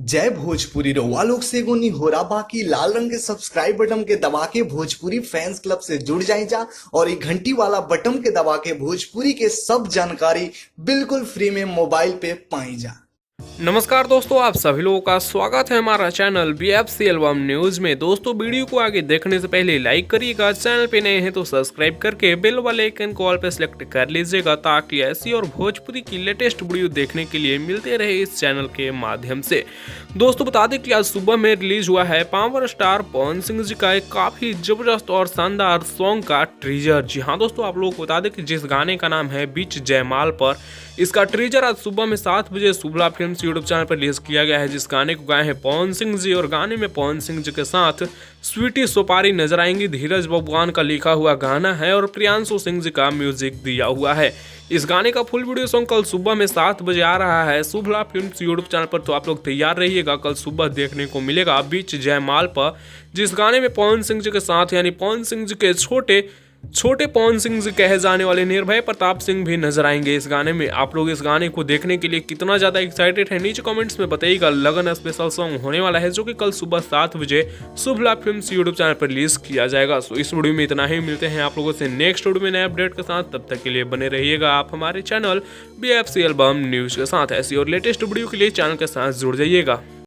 जय भोजपुरी रउआ लोग से एगो निहोरा बाकी लाल रंग के सब्सक्राइब बटन के दबा के भोजपुरी फैंस क्लब से जुड़ जाए जा और ये घंटी वाला बटन के दबा के भोजपुरी के सब जानकारी बिल्कुल फ्री में मोबाइल पे पाई जा। नमस्कार दोस्तों, आप सभी लोगों का स्वागत है हमारा चैनल BFC एल्बम न्यूज में। दोस्तों, वीडियो को आगे देखने से पहले लाइक करिएगा, चैनल पे नए हैं तो सब्सक्राइब करके बेल वाले आइकन को ऑल पे सिलेक्ट कर लीजिएगा ताकि ऐसी और भोजपुरी की लेटेस्ट वीडियो देखने के लिए मिलते रहे इस चैनल के माध्यम से। दोस्तों, बता दें कि आज सुबह में रिलीज हुआ है पावर स्टार पवन सिंह जी का एक काफी जबरदस्त और शानदार सॉन्ग का ट्रीजर। जी हाँ दोस्तों, आप लोगों को बता दें कि जिस गाने का नाम है बीच जयमाल पर, इसका ट्रीजर आज सुबह में 7 बजे शुभला फिल्म्स यूट्यूब चैनल पर रिलीज किया गया है। जिस गाने को गाए हैं पवन सिंह जी और गाने में पवन सिंह जी के साथ स्वीटी सोपारी नजर आएंगी। धीरज बबुआन का लिखा हुआ गाना है और प्रियांशु सिंह जी का म्यूजिक दिया हुआ है। इस गाने का फुल वीडियो सॉन्ग कल सुबह में 7 बजे आ रहा है शुभला फिल्म्स यूट्यूब चैनल पर, तो आप लोग तैयार रहिएगा। कल सुबह देखने को मिलेगा बीच जयमाल पर, जिस गाने में पवन सिंह जी के साथ यानी पवन सिंह जी के छोटे पवन सिंह जी कहे जाने वाले निर्भय प्रताप सिंह भी नजर आएंगे इस गाने में। आप लोग इस गाने को देखने के लिए कितना ज्यादा एक्साइटेड है नीचे कमेंट्स में बताइएगा। लगन स्पेशल सॉन्ग होने वाला है जो कि कल सुबह 7 बजे शुभला फिल्म्स यूट्यूब चैनल पर रिलीज किया जाएगा। सो इस वीडियो में इतना ही, मिलते हैं आप लोगों से नेक्स्ट वीडियो में नए अपडेट के साथ। तब तक के लिए बने रहिएगा आप हमारे चैनल BFC एल्बम न्यूज के साथ। ऐसी और लेटेस्ट वीडियो के लिए चैनल के साथ जुड़ जाइएगा।